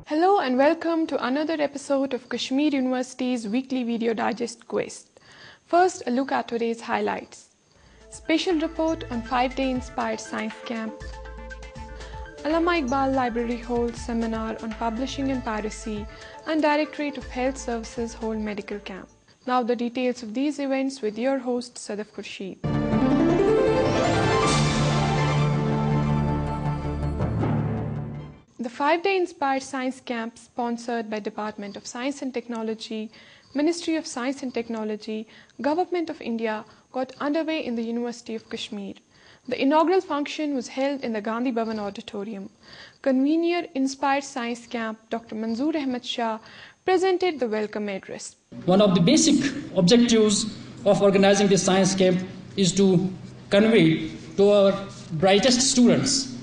Hello and welcome to another episode of Kashmir University's weekly video digest quiz. First, a look at today's highlights. Special report on 5-day inspired science camp. Allama Iqbal Library holds seminar on publishing and piracy, and Directorate of Health Services hold medical camp. Now the details of these events with your host Sadaf Khurshid. The 5-day inspired science camp sponsored by Department of Science and Technology, Ministry of Science and Technology, Government of India got underway in the University of Kashmir. The inaugural function was held in the Gandhi Bhavan Auditorium. Convener Inspired Science Camp Dr. Manzoor Ahmed Shah presented the welcome address. One of the basic objectives of organizing this science camp is to convey to our brightest students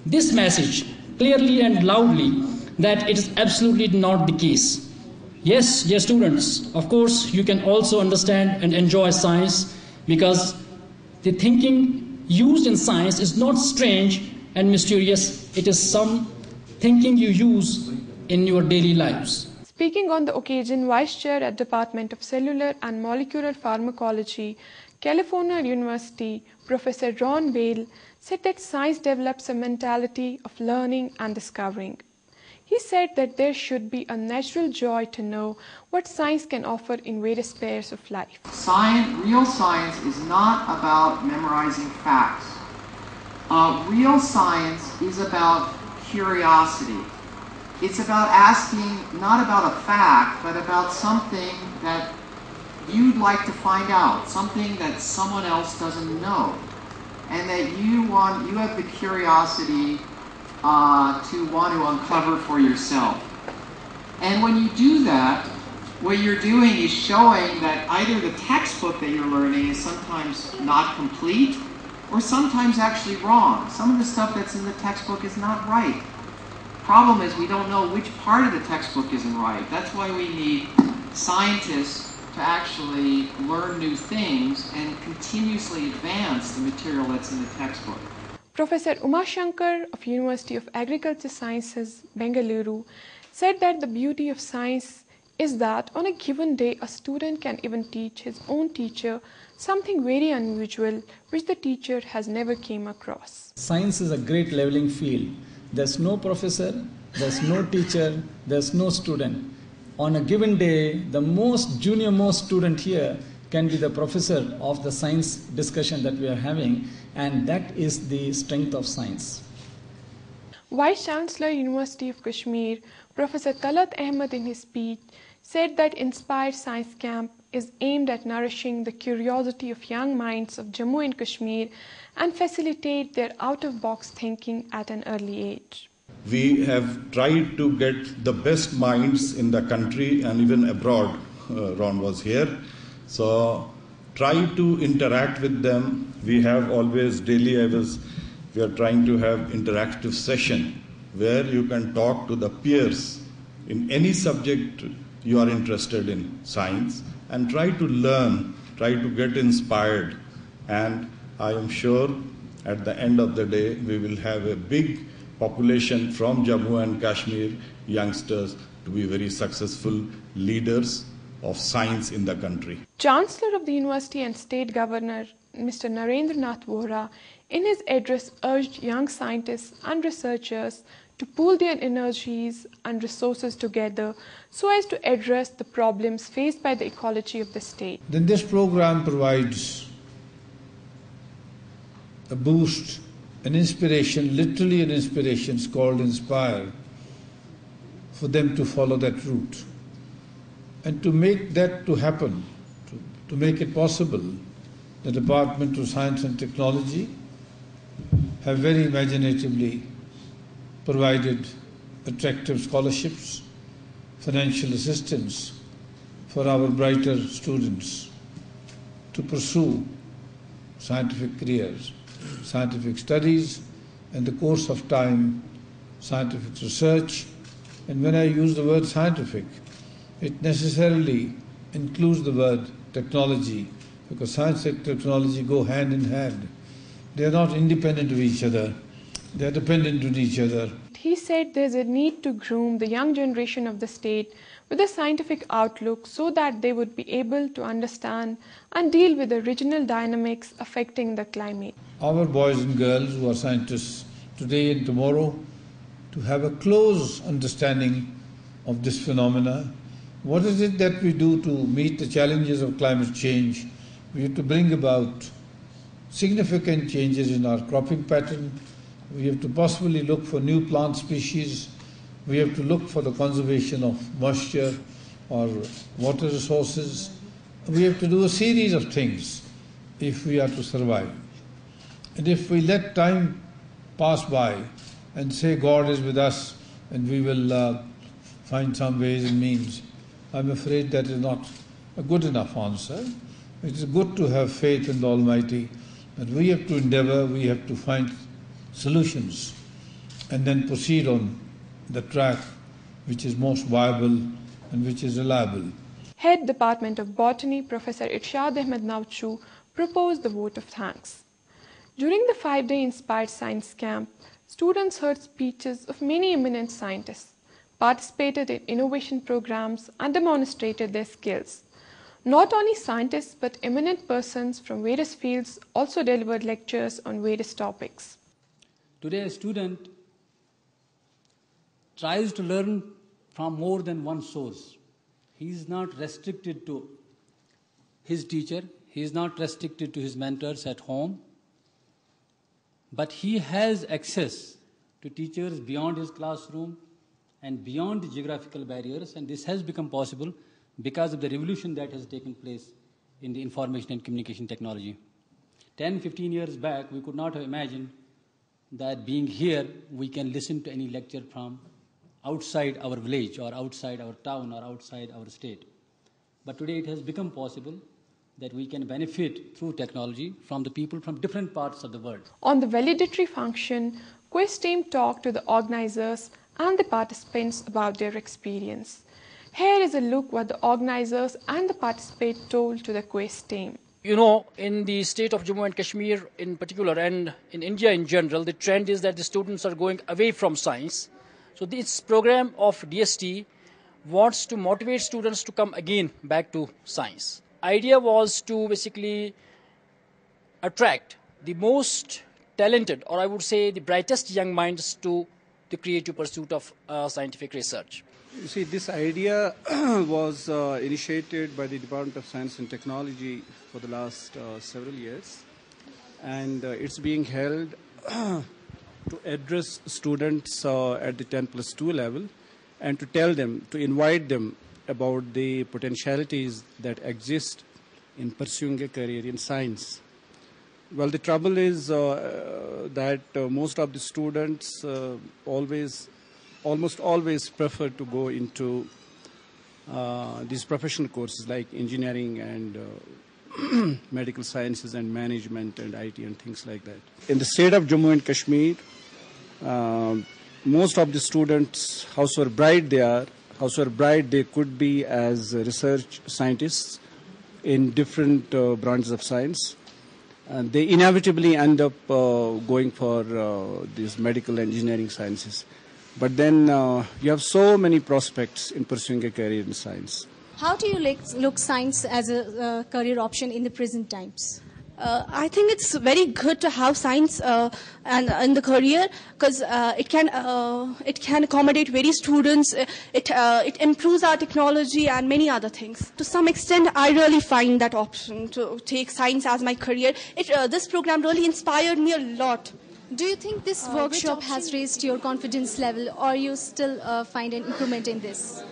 this message clearly and loudly that it is absolutely not the case. Yes, dear students, of course you can also understand and enjoy science because the thinking used in science is not strange and mysterious. It is some thinking you use in your daily lives. Speaking on the occasion, Vice Chair at Department of Cellular and Molecular Pharmacology, California University, Professor Ron Vale, said that science develops a mentality of learning and discovering. He said that there should be a natural joy to know what science can offer in various spheres of life. Real science is not about memorizing facts. Real science is about curiosity. It's about asking not about a fact, but about something that you'd like to find out, something that someone else doesn't know, and that you have the curiosity to want to uncover for yourself. And when you do that, what you're doing is showing that either the textbook that you're learning is sometimes not complete or sometimes actually wrong. Some of the stuff that's in the textbook is not right. Problem is we don't know which part of the textbook isn't right. That's why we need scientists to actually learn new things and continuously advance the material that's in the textbook. Professor Uma Shankar of University of Agriculture Sciences, Bengaluru, said that the beauty of science is that on a given day a student can even teach his own teacher something very unusual which the teacher has never came across. Science is a great leveling field. There's no professor, there's no teacher, there's no student. On a given day, the most junior-most student here can be the professor of the science discussion that we are having, and that is the strength of science. Vice Chancellor, University of Kashmir, Professor Talat Ahmed in his speech said that Inspired Science Camp is aimed at nourishing the curiosity of young minds of Jammu and Kashmir and facilitate their out-of-box thinking at an early age. We have tried to get the best minds in the country and even abroad. Ron was here. So try to interact with them. We have always daily, we are trying to have interactive session where you can talk to the peers in any subject you are interested in science and try to learn, try to get inspired. And I am sure at the end of the day we will have a big population from Jammu and Kashmir youngsters to be very successful leaders of science in the country. Chancellor of the University and State Governor Mr. Narendra Nath Vohra in his address urged young scientists and researchers to pool their energies and resources together so as to address the problems faced by the ecology of the state. Then this program provides a boost, an inspiration, literally an inspiration, it's called Inspire, for them to follow that route. And to make that to happen, to make it possible, the Department of Science and Technology have very imaginatively provided attractive scholarships, financial assistance for our brighter students to pursue scientific careers, scientific studies, and the course of time, scientific research. And when I use the word scientific, it necessarily includes the word technology, because science and technology go hand in hand. They are not independent of each other, they are dependent on each other. He said there's a need to groom the young generation of the state with a scientific outlook so that they would be able to understand and deal with the regional dynamics affecting the climate. Our boys and girls who are scientists today and tomorrow to have a close understanding of this phenomena. What is it that we do to meet the challenges of climate change? We have to bring about significant changes in our cropping pattern. We have to possibly look for new plant species. We have to look for the conservation of moisture or water resources. We have to do a series of things if we are to survive. And if we let time pass by and say God is with us and we will find some ways and means, I'm afraid that is not a good enough answer. It is good to have faith in the Almighty, but we have to endeavor, we have to find solutions and then proceed on the track which is most viable and which is reliable. Head Department of Botany, Professor Irshad Ahmed Nauchu, proposed the vote of thanks. During the 5-day Inspired Science Camp, students heard speeches of many eminent scientists, participated in innovation programs, and demonstrated their skills. Not only scientists, but eminent persons from various fields also delivered lectures on various topics. Today, a student tries to learn from more than one source. He is not restricted to his teacher, he is not restricted to his mentors at home, but he has access to teachers beyond his classroom and beyond the geographical barriers, and this has become possible because of the revolution that has taken place in the information and communication technology. 10, 15 years back, we could not have imagined that being here, we can listen to any lecture from outside our village or outside our town or outside our state. But today it has become possible that we can benefit through technology from the people from different parts of the world. On the valedictory function, Quest team talked to the organizers and the participants about their experience. Here is a look what the organizers and the participants told to the Quest team. You know, in the state of Jammu and Kashmir in particular and in India in general, the trend is that the students are going away from science. So this program of DST wants to motivate students to come again back to science. Idea was to basically attract the most talented, or I would say the brightest young minds to the creative pursuit of scientific research. You see, this idea was initiated by the Department of Science and Technology for the last several years, and it's being held to address students at the 10+2 level and to tell them, to invite them about the potentialities that exist in pursuing a career in science. Well, the trouble is that most of the students almost always prefer to go into these professional courses like engineering and medical sciences and management and IT and things like that. In the state of Jammu and Kashmir, most of the students, however bright they could be as research scientists in different branches of science, and they inevitably end up going for these medical engineering sciences. But then you have so many prospects in pursuing a career in science. How do you look science as a career option in the present times? I think it's very good to have science and in the career because it can accommodate various students. It improves our technology and many other things. To some extent, I really find that option to take science as my career. This program really inspired me a lot. Do you think this workshop has raised your confidence level, or you still find an improvement in this?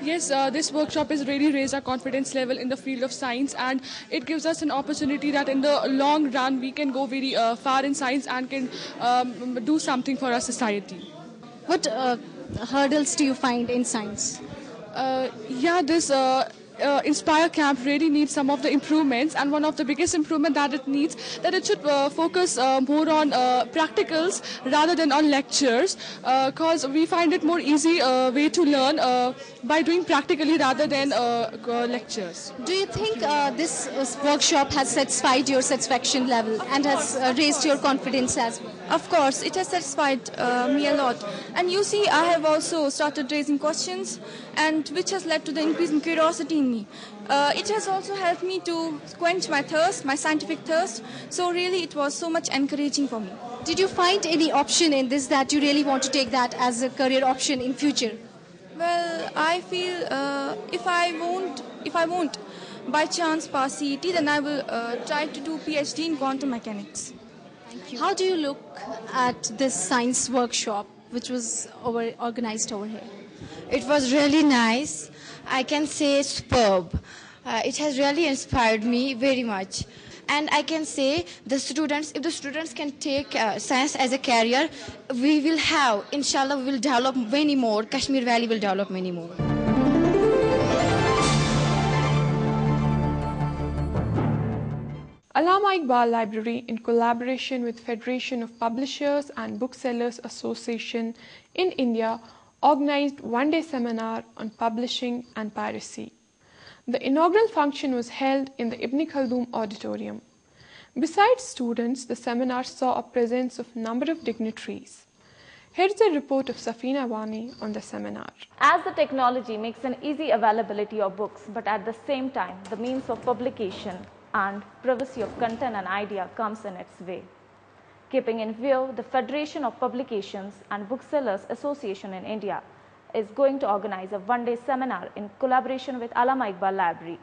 Yes, this workshop has really raised our confidence level in the field of science, and it gives us an opportunity that in the long run we can go very far in science and can do something for our society. What hurdles do you find in science? This Inspire camp really needs some of the improvements, and one of the biggest improvement that it needs, that it should focus more on practicals rather than on lectures, because we find it more easy way to learn by doing practically rather than lectures. Do you think this workshop has satisfied your satisfaction level and has raised your confidence as well? Of course, it has satisfied me a lot. And you see, I have also started raising questions, and which has led to the increase in curiosity in me. It has also helped me to quench my thirst, my scientific thirst. So really, it was so much encouraging for me. Did you find any option in this that you really want to take that as a career option in future? Well, I feel if I won't by chance pass CET, then I will try to do PhD in quantum mechanics. Thank you. How do you look at this science workshop which was organized over here? It was really nice. I can say superb. It has really inspired me very much. And I can say if the students can take science as a career, we will have, inshallah, we will develop many more. Kashmir Valley will develop many more. Allama Iqbal Library, in collaboration with Federation of Publishers and Booksellers Association in India, organized one-day seminar on publishing and piracy. The inaugural function was held in the Ibn Khaldun Auditorium. Besides students, the seminar saw a presence of a number of dignitaries. Here's a report of Safina Wani on the seminar. As the technology makes an easy availability of books, but at the same time, the means of publication and privacy of content and idea comes in its way. Keeping in view, the Federation of Publications and Booksellers Association in India is going to organize a one-day seminar in collaboration with Allama Iqbal Library.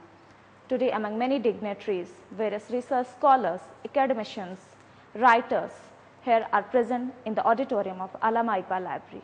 Today, among many dignitaries, various research scholars, academicians, writers here are present in the auditorium of Allama Iqbal Library.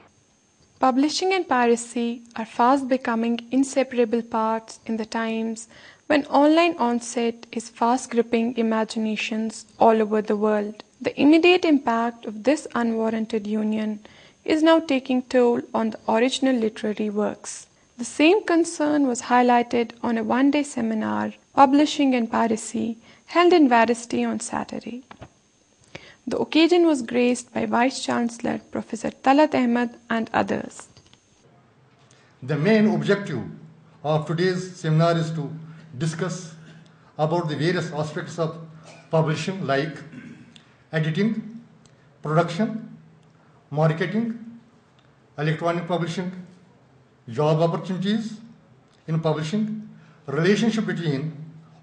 Publishing and piracy are fast becoming inseparable parts in the times when online onset is fast gripping imaginations all over the world. The immediate impact of this unwarranted union is now taking toll on the original literary works. The same concern was highlighted on a one-day seminar, Publishing and Piracy, held in Varicity on Saturday. The occasion was graced by Vice-Chancellor Professor Talat Ahmed and others. The main objective of today's seminar is to discuss about the various aspects of publishing like editing, production, marketing, electronic publishing, job opportunities in publishing, relationship between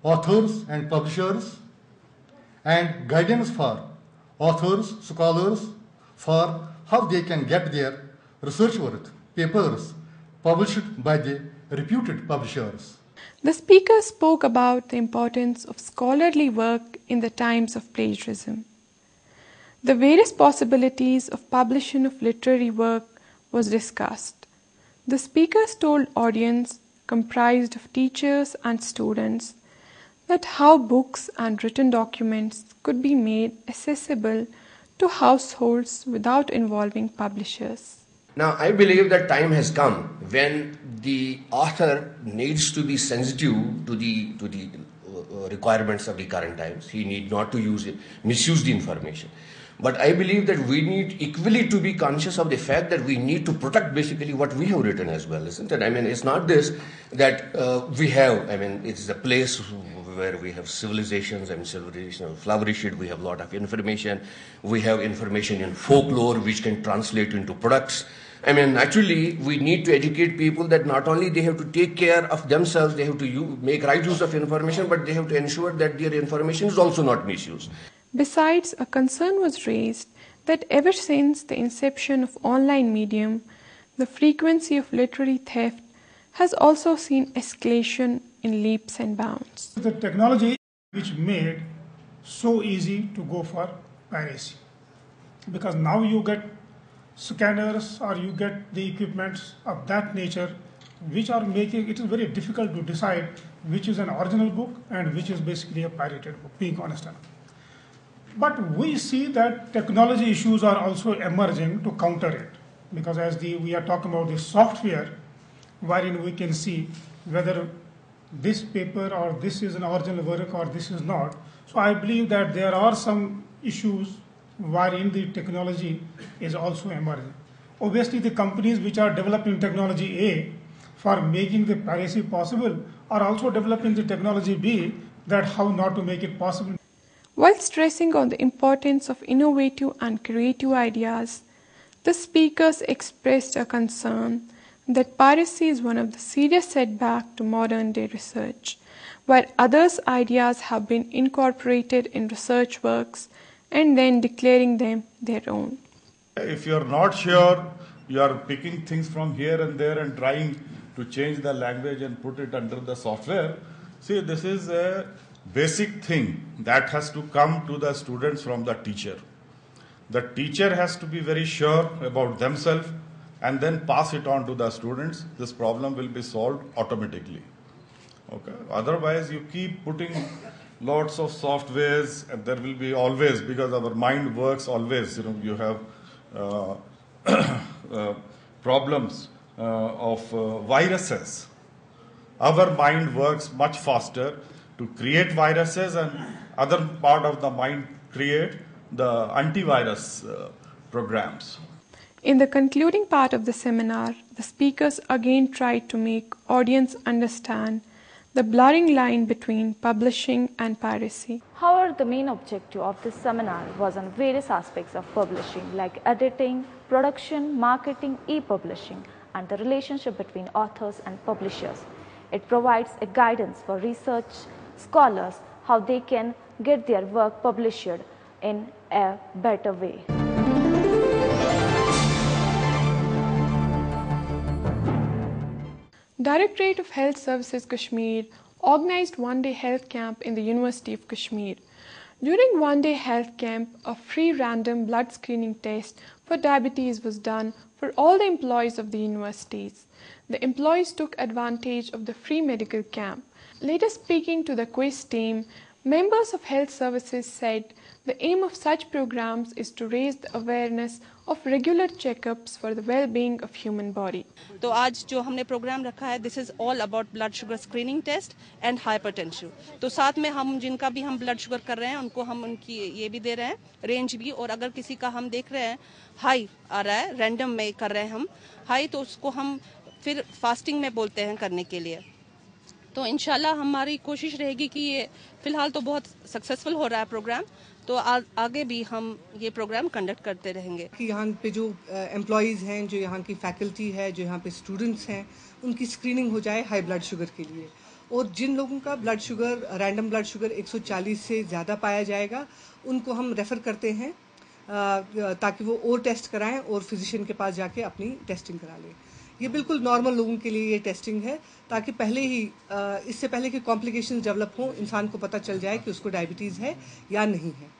authors and publishers, and guidance for authors, scholars for how they can get their research work, papers published by the reputed publishers. The speaker spoke about the importance of scholarly work in the times of plagiarism. The various possibilities of publishing of literary work was discussed. The speakers told audience comprised of teachers and students that how books and written documents could be made accessible to households without involving publishers. Now, I believe that time has come when the author needs to be sensitive to the requirements of the current times. He need not to misuse the information. But I believe that we need equally to be conscious of the fact that we need to protect basically what we have written as well, isn't it? I mean, it's not this that it's a place where we have civilizations, civilization flourished, we have a lot of information, we have information in folklore which can translate into products. I mean, actually, we need to educate people that not only they have to take care of themselves, they have to make right use of information, but they have to ensure that their information is also not misused. Besides, a concern was raised that ever since the inception of online medium, the frequency of literary theft has also seen escalation in leaps and bounds. The technology which made so easy to go for piracy, because now you get scanners or you get the equipments of that nature which are making it is very difficult to decide which is an original book and which is basically a pirated book, being honest enough. But we see that technology issues are also emerging to counter it, because as we are talking about the software wherein we can see whether this paper or this is an original work or this is not. So I believe that there are some issues wherein the technology is also emerging. Obviously, the companies which are developing technology A for making the piracy possible are also developing the technology B, that how not to make it possible. While stressing on the importance of innovative and creative ideas, the speakers expressed a concern that piracy is one of the serious setbacks to modern day research, where others' ideas have been incorporated in research works and then declaring them their own. If you're not sure, you are picking things from here and there and trying to change the language and put it under the software. See, this is a basic thing that has to come to the students from the teacher. The teacher has to be very sure about themselves and then pass it on to the students. This problem will be solved automatically. Okay. Otherwise, you keep putting lots of softwares, and there will be always, because our mind works always, you have problems of viruses. Our mind works much faster to create viruses, and other part of the mind create the antivirus programs. In the concluding part of the seminar, the speakers again tried to make audience understand the blurring line between publishing and piracy. However, the main objective of this seminar was on various aspects of publishing like editing, production, marketing, e-publishing, and the relationship between authors and publishers. It provides a guidance for research scholars how they can get their work published in a better way. Directorate of Health Services Kashmir organized one-day health camp in the University of Kashmir. During one-day health camp, a free random blood screening test for diabetes was done for all the employees of the universities. The employees took advantage of the free medical camp. Later speaking to the quiz team, members of health services said the aim of such programs is to raise the awareness of regular checkups for the well-being of human body. तो आज जो हमने programme रखा है, this is all about blood sugar screening test and hypertension. तो साथ में हम जिनका भी हम blood sugar कर रहे हैं, उनको हम उनकी ये भी दे रहे हैं, रेंज भी, और अगर किसी का हम देख रहे हैं हाई आ रहा है, रैंडम में कर रहे हैं हम हाई, तो उसको हम फिर फास्टिंग में बोलते हैं करने के लिए. तो इंशाल्लाह हमारी कोशिश रहेगी कि ये फिलहाल तो बहुत सक्सेसफुल हो रहा है प्रोग्राम, तो आगे भी हम ये प्रोग्राम कंडक्ट करते रहेंगे. कि यहाँ पे जो एम्प्लॉयज़ हैं, जो यहाँ की फैकल्टी है, जो यहाँ पे स्टूडेंट्स हैं, उनकी स्क्रीनिंग हो जाए हाई ब्लड शुगर के लिए, और जिन लोगों का blood sugar random blood sugar 140 से ज़्यादा पाया जाएगा उनको हम रेफ़र करते हैं ताकि वो और टेस्ट कराएं और फिजिशियन के पास जाके अपनी टेस्टिंग करा लें. ये बिल्कुल नॉर्मल लोगों के लिए ये टेस्टिंग है, ताकि पहले ही इससे पहले कि कॉम्प्लिकेशंस डेवलप हों, इंसान को पता चल जाए कि उसको डायबिटीज़ है या नहीं है.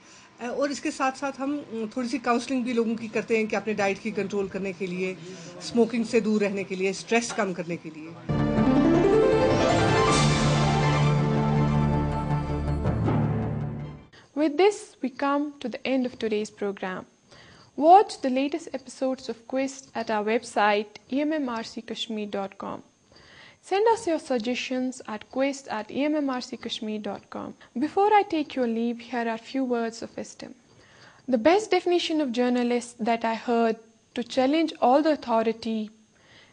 और इसके साथ साथ हम थोड़ी सी काउंसलिंग भी लोगों की करते हैं कि अपने डाइट की कंट्रोल करने के लिए, स्मोकिंग से दूर रहने के लिए, स्ट्रेस कम करने के लिए. With this, we come to the end of today's program. Watch the latest episodes of Quest at our website emmrckashmir.com. Send us your suggestions at quest@emmrckashmir.com. Before I take your leave, here are a few words of wisdom. The best definition of journalist that I heard to challenge all the authority,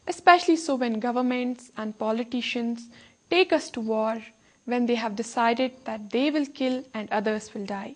especially so when governments and politicians take us to war when they have decided that they will kill and others will die.